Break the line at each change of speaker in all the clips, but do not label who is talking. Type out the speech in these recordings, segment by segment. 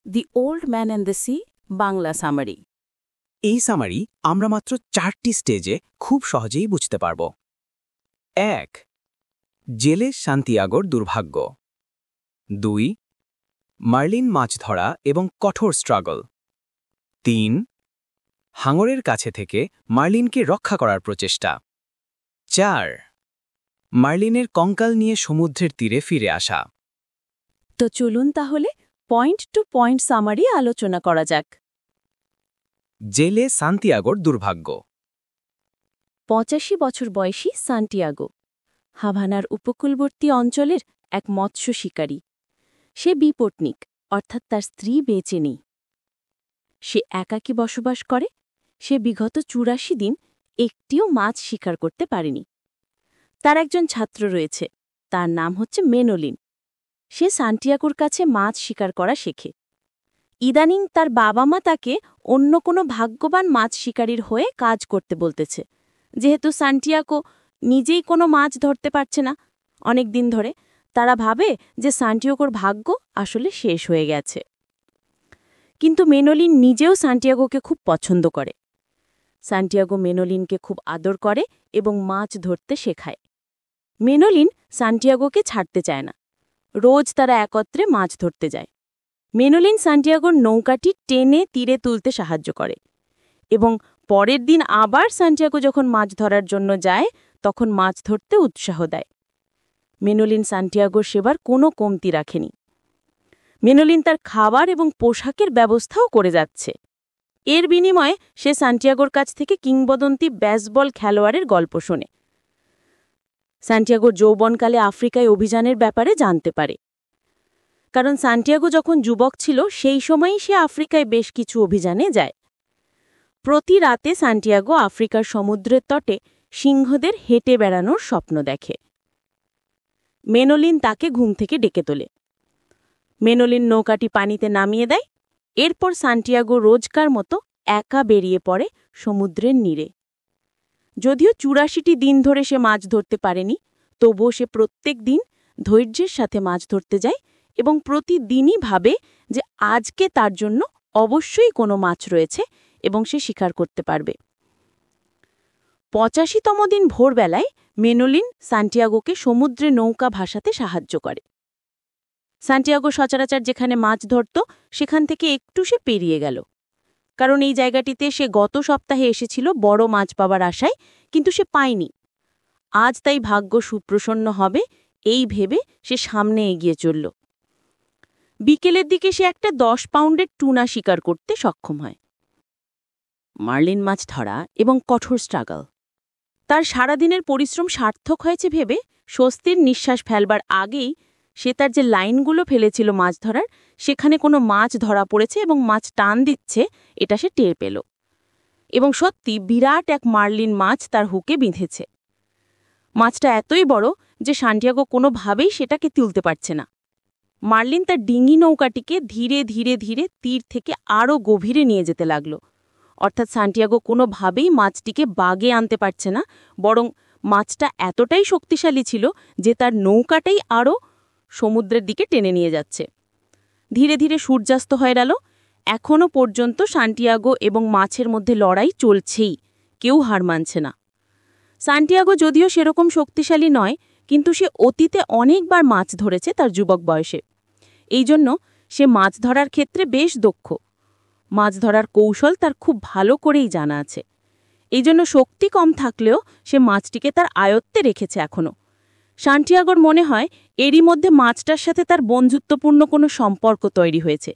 The old man and the sea Bangla summary.
এই summary আমরা মাত্র 4টি স্টেজে খুব সহজেই বুঝতে পারব। 1. জেলে সান্তিয়াগোর দুর্ভাগ্য। 2. মার্লিন মাছ ধরা এবং কঠোর স্ট্রাগল। 3. হাঙরের কাছে থেকে মার্লিনকে রক্ষা করার প্রচেষ্টা। 4. মার্লিনের কঙ্কাল নিয়ে সমুদ্রের তীরে ফিরে আসা।
তো চলুন তাহলে পয়েন্ট টু পয়েন্ট সামারি আলোচনা করা যাক।
জেলে সান্তিয়াগোর দুর্ভাগ্য।
85 বছর বয়সী সান্টিয়াগো হাভানার উপকূলবর্তী অঞ্চলের এক মৎস্য শিকারী। সে বিপত্নিক, অর্থাৎ তার স্ত্রী বেঁচে নেই। সে একাকী বসবাস করে। সে বিগত 84 দিন একটিও মাছ শিকার করতে পারেনি। তার একজন ছাত্র রয়েছে, তার নাম হচ্ছে মেনোলিন। সে সান্টিয়াগোর কাছে মাছ শিকার করা শেখে। ইদানিং তার বাবা মা তাকে অন্য কোনো ভাগ্যবান মাছ শিকারীর হয়ে কাজ করতে বলতেছে, যেহেতু সান্টিয়াগো নিজেই কোনো মাছ ধরতে পারছে না অনেক দিন ধরে। তারা ভাবে যে সান্টিয়াগোর ভাগ্য আসলে শেষ হয়ে গেছে। কিন্তু মেনোলিন নিজেও সান্টিয়াগোকে খুব পছন্দ করে। সান্টিয়াগো মেনোলিনকে খুব আদর করে এবং মাছ ধরতে শেখায়। মেনোলিন সান্টিয়াগোকে ছাড়তে চায় না। রোজ তারা একত্রে মাছ ধরতে যায়। মেনোলিন সান্টিয়াগোর নৌকাটি টেনে তীরে তুলতে সাহায্য করে এবং পরের দিন আবার সান্টিয়াগো যখন মাছ ধরার জন্য যায় তখন মাছ ধরতে উৎসাহ দেয়। মেনোলিন সান্টিয়াগোর সেবার কোনো কমতি রাখেনি। মেনোলিন তার খাবার এবং পোশাকের ব্যবস্থাও করে যাচ্ছে। এর বিনিময়ে সে সান্টিয়াগোর কাছ থেকে কিংবদন্তি বেসবল খেলোয়াড়ের গল্প শোনে। সান্টিয়াগোর যৌবনকালে আফ্রিকায় অভিযানের ব্যাপারে জানতে পারে, কারণ সান্টিয়াগো যখন যুবক ছিল সেই সময়ই সে আফ্রিকায় বেশ কিছু অভিযানে যায়। প্রতি রাতে সান্টিয়াগো আফ্রিকার সমুদ্রের তটে সিংহদের হেঁটে বেড়ানোর স্বপ্ন দেখে। মেনোলিন তাকে ঘুম থেকে ডেকে তোলে। মেনোলিন নৌকাটি পানিতে নামিয়ে দেয়। এরপর সান্টিয়াগো রোজকার মতো একা বেরিয়ে পড়ে সমুদ্রের নীরে। যদিও 84টি দিন ধরে সে মাছ ধরতে পারেনি, তবুও সে প্রত্যেক দিন ধৈর্যের সাথে মাছ ধরতে যায় এবং প্রতিদিনই ভাবে যে আজকে তার জন্য অবশ্যই কোনো মাছ রয়েছে এবং সে শিকার করতে পারবে। 85তম দিন ভোরবেলায় মেনোলিন সান্টিয়াগোকে সমুদ্রে নৌকা ভাসাতে সাহায্য করে। সান্টিয়াগো সচরাচর যেখানে মাছ ধরত সেখান থেকে একটু সে পেরিয়ে গেল, কারণ এই জায়গাটিতে সে গত সপ্তাহে এসেছিল বড় মাছ পাবার আশায়, কিন্তু সে পায়নি। আজ তাই ভাগ্য সুপ্রসন্ন হবে এই ভেবে সে সামনে এগিয়ে চলল। বিকেলের দিকে সে একটা 10 পাউন্ডের টুনা শিকার করতে সক্ষম হয়। মার্লিন মাছ ধরা এবং কঠোর স্ট্রাগল। তার সারাদিনের পরিশ্রম সার্থক হয়েছে ভেবে স্বস্তির নিঃশ্বাস ফেলবার আগেই সে তার যে লাইনগুলো ফেলেছিল মাছ ধরার, সেখানে কোনো মাছ ধরা পড়েছে এবং মাছ টান দিচ্ছে এটা সে টের পেল। এবং সত্যি বিরাট এক মার্লিন মাছ তার হুকে বিঁধেছে। মাছটা এতই বড় যে সান্টিয়াগো কোনোভাবেই সেটাকে তুলতে পারছে না। মার্লিন তার ডিঙি নৌকাটিকে ধীরে ধীরে ধীরে তীর থেকে আরও গভীরে নিয়ে যেতে লাগল। অর্থাৎ সান্টিয়াগো কোনোভাবেই মাছটিকে বাগে আনতে পারছে না, বরং মাছটা এতটাই শক্তিশালী ছিল যে তার নৌকাটাই আরও সমুদ্রের দিকে টেনে নিয়ে যাচ্ছে। ধীরে ধীরে সূর্যাস্ত হয়ে গেল। এখনও পর্যন্ত সান্টিয়াগো এবং মাছের মধ্যে লড়াই চলছেই, কেউ হার মানছে না। সান্টিয়াগো যদিও সেরকম শক্তিশালী নয়, কিন্তু সে অতীতে অনেকবার মাছ ধরেছে তার যুবক বয়সে। এই জন্য সে মাছ ধরার ক্ষেত্রে বেশ দক্ষ। মাছ ধরার কৌশল তার খুব ভালো করেই জানা আছে। এই জন্য শক্তি কম থাকলেও সে মাছটিকে তার আয়ত্তে রেখেছে এখনও। সান্টিয়াগোর মনে হয় এরই মধ্যে মাছটার সাথে তার বন্ধুত্বপূর্ণ কোনো সম্পর্ক তৈরি হয়েছে,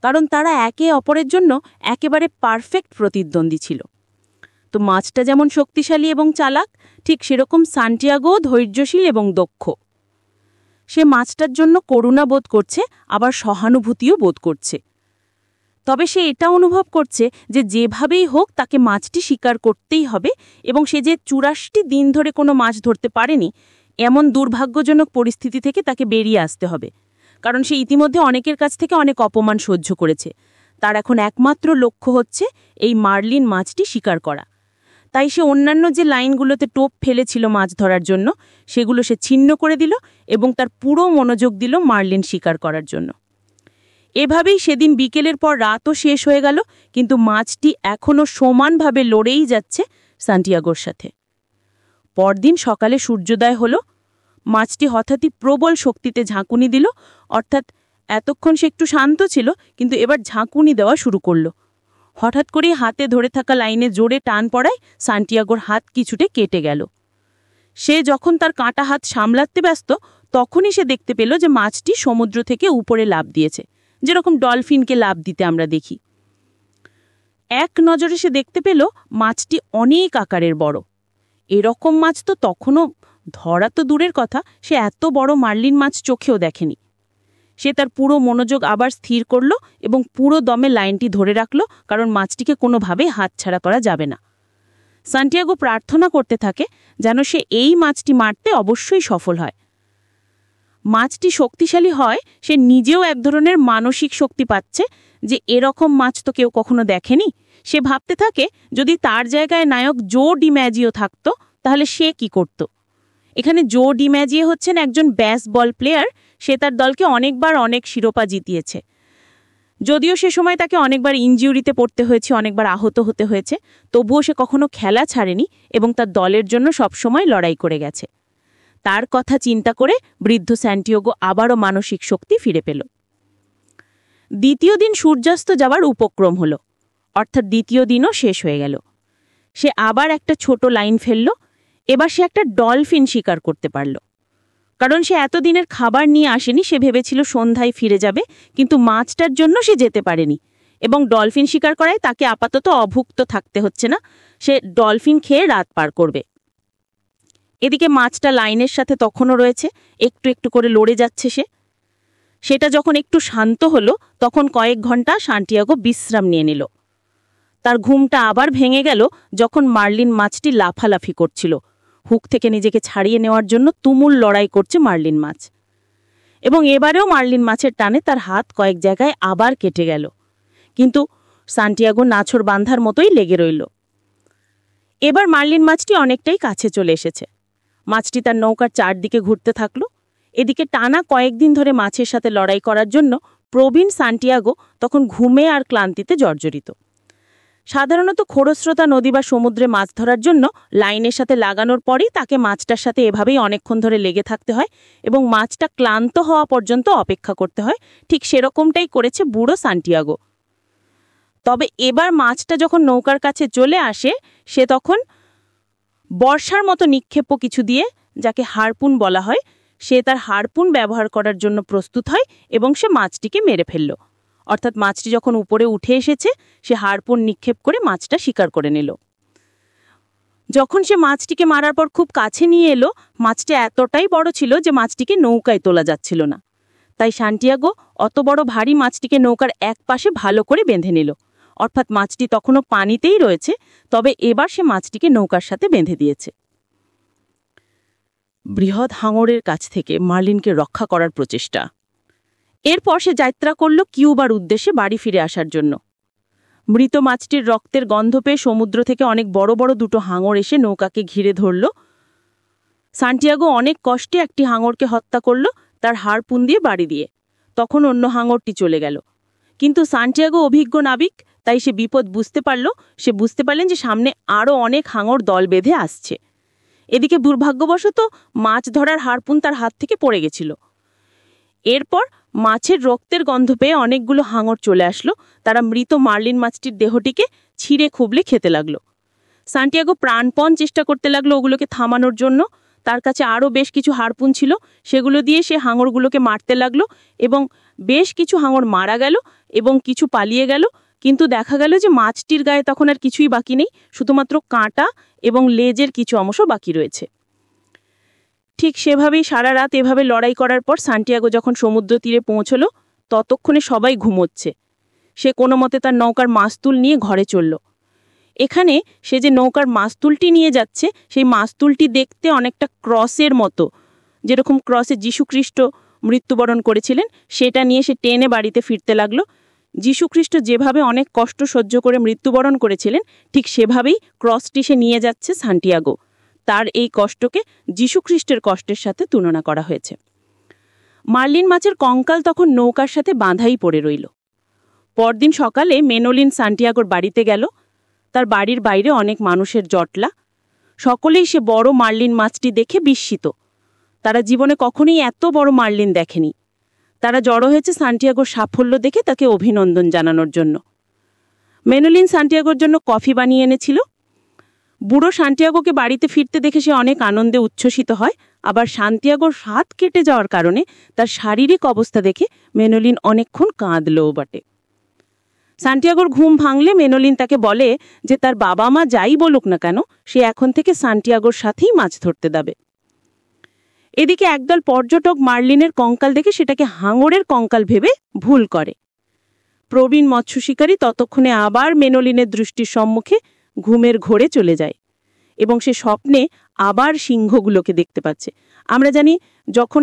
কারণ তারা একে অপরের জন্য একেবারে পারফেক্ট প্রতিদ্বন্দ্বী ছিল। তো মাছটা যেমন শক্তিশালী এবং চালাক, ঠিক সেরকম সান্টিয়াগোও ধৈর্যশীল এবং দক্ষ। সে মাছটার জন্য করুণা বোধ করছে, আবার সহানুভূতিও বোধ করছে। তবে সে এটা অনুভব করছে যে যেভাবেই হোক তাকে মাছটি শিকার করতেই হবে এবং সে যে 84টি দিন ধরে কোনো মাছ ধরতে পারেনি এমন দুর্ভাগ্যজনক পরিস্থিতি থেকে তাকে বেরিয়ে আসতে হবে, কারণ সে ইতিমধ্যে অনেকের কাছ থেকে অনেক অপমান সহ্য করেছে। তার এখন একমাত্র লক্ষ্য হচ্ছে এই মার্লিন মাছটি শিকার করা। তাই সে অন্যান্য যে লাইনগুলোতে টোপ ফেলেছিল মাছ ধরার জন্য সেগুলো সে ছিন্ন করে দিল এবং তার পুরো মনোযোগ দিল মার্লিন শিকার করার জন্য। এভাবেই সেদিন বিকেলের পর রাতও শেষ হয়ে গেল, কিন্তু মাছটি এখনও সমানভাবে লড়েই যাচ্ছে সান্টিয়াগোর সাথে। পরদিন সকালে সূর্যোদয় হলো। মাছটি হঠাৎই প্রবল শক্তিতে ঝাঁকুনি দিল, অর্থাৎ এতক্ষণ সে একটু শান্ত ছিল, কিন্তু এবার ঝাঁকুনি দেওয়া শুরু করল। হঠাৎ করেই হাতে ধরে থাকা লাইনে জোরে টান পড়ায় সান্টিয়াগোর হাত কিছুটা কেটে গেল। সে যখন তার কাঁটা হাত সামলাতে ব্যস্ত, তখনই সে দেখতে পেল যে মাছটি সমুদ্র থেকে উপরে লাফ দিয়েছে, যেরকম ডলফিনকে লাফ দিতে আমরা দেখি। এক নজরে সে দেখতে পেল মাছটি অনেক আকারের বড়। এরকম মাছ তো তখনও ধরা তো দূরের কথা, সে এত বড় মার্লিন মাছ চোখেও দেখেনি। সে তার পুরো মনোযোগ আবার স্থির করল এবং পুরো দমে লাইনটি ধরে রাখল, কারণ মাছটিকে কোনোভাবেই হাতছাড়া করা যাবে না। সান্টিয়াগো প্রার্থনা করতে থাকে যেন সে এই মাছটি মারতে অবশ্যই সফল হয়। মাছটি শক্তিশালী হয়, সে নিজেও এক ধরনের মানসিক শক্তি পাচ্ছে যে এরকম মাছ তো কেউ কখনো দেখেনি। সে ভাবতে থাকে যদি তার জায়গায় নায়ক জো ডিম্যাজিও থাকত তাহলে সে কি করত। এখানে জো ডিম্যাজিও হচ্ছেন একজন বেসবল প্লেয়ার। সে তার দলকে অনেকবার অনেক শিরোপা জিতিয়েছে, যদিও সে সময় তাকে অনেকবার ইনজিউরিতে পড়তে হয়েছে, অনেকবার আহত হতে হয়েছে, তবুও সে কখনো খেলা ছাড়েনি এবং তার দলের জন্য সবসময় লড়াই করে গেছে। তার কথা চিন্তা করে বৃদ্ধ সান্টিয়াগো আবারও মানসিক শক্তি ফিরে পেল। দ্বিতীয় দিন সূর্যাস্ত যাওয়ার উপক্রম হলো, অর্থাৎ দ্বিতীয় দিনও শেষ হয়ে গেল। সে আবার একটা ছোট লাইন ফেলল। এবার সে একটা ডলফিন শিকার করতে পারল, কারণ সে এতদিনের খাবার নিয়ে আসেনি। সে ভেবেছিল সন্ধ্যায় ফিরে যাবে, কিন্তু মাছটার জন্য সে যেতে পারেনি এবং ডলফিন শিকার করায় তাকে আপাতত অভুক্ত থাকতে হচ্ছে না। সে ডলফিন খেয়ে রাত পার করবে। এদিকে মাছটা লাইনের সাথে তখনও রয়েছে, একটু একটু করে লড়ে যাচ্ছে সে। সেটা যখন একটু শান্ত হলো, তখন কয়েক ঘন্টা সান্টিয়াগো বিশ্রাম নিয়ে নিল। তার ঘুমটা আবার ভেঙে গেল যখন মার্লিন মাছটি লাফালাফি করছিল। হুক থেকে নিজেকে ছাড়িয়ে নেওয়ার জন্য তুমুল লড়াই করছে মার্লিন মাছ। এবং এবারেও মার্লিন মাছের টানে তার হাত কয়েক জায়গায় আবার কেটে গেল, কিন্তু সান্টিয়াগো নাছোড় বাঁধার মতোই লেগে রইল। এবার মার্লিন মাছটি অনেকটাই কাছে চলে এসেছে। মাছটি তার নৌকার চারদিকে ঘুরতে থাকল। এদিকে টানা কয়েকদিন ধরে মাছের সাথে লড়াই করার জন্য প্রবীণ সান্টিয়াগো তখন ঘুমে আর ক্লান্তিতে জর্জরিত। সাধারণত খরস্রোতা নদী বা সমুদ্রে মাছ ধরার জন্য লাইনের সাথে লাগানোর পরই তাকে মাছটার সাথে এভাবেই অনেকক্ষণ ধরে লেগে থাকতে হয় এবং মাছটা ক্লান্ত হওয়া পর্যন্ত অপেক্ষা করতে হয়। ঠিক সেরকমটাই করেছে বুড়ো সান্টিয়াগো। তবে এবার মাছটা যখন নৌকার কাছে চলে আসে, সে তখন বর্ষার মতো নিক্ষেপ্য কিছু দিয়ে, যাকে হারপুন বলা হয়, সে তার হারপুন ব্যবহার করার জন্য প্রস্তুত হয় এবং সে মাছটিকে মেরে ফেলল। অর্থাৎ মাছটি যখন উপরে উঠে এসেছে, সে হারপুন নিক্ষেপ করে মাছটা শিকার করে নিল। যখন সে মাছটিকে মারার পর খুব কাছে নিয়ে এলো, মাছটি এতটাই বড় ছিল যে মাছটিকে নৌকায় তোলা যাচ্ছিল না। তাই সান্টিয়াগো অত বড় ভারী মাছটিকে নৌকার এক পাশে ভালো করে বেঁধে নিল। অর্থাৎ মাছটি তখনও পানিতেই রয়েছে, তবে এবার সে মাছটিকে নৌকার সাথে বেঁধে দিয়েছে। বৃহৎ হাঙরের কাছ থেকে মার্লিনকে রক্ষা করার প্রচেষ্টা। এরপর সে যাত্রা করল কিউবার উদ্দেশ্যে বাড়ি ফিরে আসার জন্য। মৃত মাছটির রক্তের গন্ধ পেয়ে সমুদ্র থেকে অনেক বড় বড় দুটো হাঙর এসে নৌকাকে ঘিরে ধরল। সান্টিয়াগো অনেক কষ্টে একটি হাঙরকে হত্যা করল তার হারপুন দিয়ে বাড়ি দিয়ে। তখন অন্য হাঙরটি চলে গেল, কিন্তু সান্টিয়াগো অভিজ্ঞ নাবিক, তাই সে বিপদ বুঝতে পারল। সে বুঝতে পারলেন যে সামনে আরও অনেক হাঙর দল বেঁধে আসছে। এদিকে দুর্ভাগ্যবশত মাছ ধরার হারপুন তার হাত থেকে পড়ে গেছিল। এরপর মাছের রক্তের গন্ধ পেয়ে অনেকগুলো হাঙর চলে আসলো। তারা মৃত মার্লিন মাছটির দেহটিকে ছিঁড়ে খুবলে খেতে লাগলো। সান্টিয়াগো প্রাণপণ চেষ্টা করতে লাগলো ওগুলোকে থামানোর জন্য। তার কাছে আরও বেশ কিছু হারপুন ছিল, সেগুলো দিয়ে সে হাঙরগুলোকে মারতে লাগলো এবং বেশ কিছু হাঙর মারা গেল এবং কিছু পালিয়ে গেল। কিন্তু দেখা গেল যে মাছটির গায়ে তখন আর কিছুই বাকি নেই, শুধুমাত্র কাঁটা এবং লেজের কিছু অংশ বাকি রয়েছে। ঠিক সেভাবেই সারা রাত এভাবে লড়াই করার পর সান্টিয়াগো যখন সমুদ্র তীরে পৌঁছল, ততক্ষণে সবাই ঘুমোচ্ছে। সে কোনো মতে তার নৌকার মাস্তুল নিয়ে ঘরে চলল। এখানে সে যে নৌকার মাস্তুলটি নিয়ে যাচ্ছে, সেই মাস্তুলটি দেখতে অনেকটা ক্রসের মতো, যেরকম ক্রসে যীশুখ্রিস্ট মৃত্যুবরণ করেছিলেন, সেটা নিয়ে সে টেনে বাড়িতে ফিরতে লাগলো। যীশুখ্রিস্ট যেভাবে অনেক কষ্ট সহ্য করে মৃত্যুবরণ করেছিলেন, ঠিক সেভাবেই ক্রসটি সে নিয়ে যাচ্ছে সান্টিয়াগো। তার এই কষ্টকে যীশুখ্রিস্টের কষ্টের সাথে তুলনা করা হয়েছে। মার্লিন মাছের কঙ্কাল তখন নৌকার সাথে বাঁধাই পড়ে রইল। পরদিন সকালে মেনোলিন সান্টিয়াগোর বাড়িতে গেল। তার বাড়ির বাইরে অনেক মানুষের জটলা। সকলেই সে বড় মার্লিন মাছটি দেখে বিস্মিত। তারা জীবনে কখনোই এত বড় মার্লিন দেখেনি। তারা জড়ো হয়েছে সান্টিয়াগোর সাফল্য দেখে তাকে অভিনন্দন জানানোর জন্য। মেনোলিন সান্টিয়াগোর জন্য কফি বানিয়ে এনেছিল। বুড়ো সান্টিয়াগোকে বাড়িতে ফিরতে দেখে সে অনেক আনন্দে উচ্ছ্বসিত হয়। আবার সান্টিয়াগোর হাত কেটে যাওয়ার কারণে তার শারীরিক অবস্থা দেখে মেনোলিন অনেকক্ষণ কাঁদলও বটে। সান্টিয়াগোর ঘুম ভাঙলে মেনোলিন তাকে বলে যে তার বাবা মা যাই বলুক না কেন, সে এখন থেকে সান্টিয়াগোর সাথেই মাছ ধরতে যাবে। এদিকে একদল পর্যটক মার্লিনের কঙ্কাল দেখে সেটাকে হাঙরের কঙ্কাল ভেবে ভুল করে। প্রবীণ মৎস্য শিকারী ততক্ষণে আবার মেনোলিনের দৃষ্টির সম্মুখে ঘুমের ঘোরে চলে যায় এবং সে স্বপ্নে আবার সিংহগুলোকে দেখতে পাচ্ছে। আমরা জানি যখন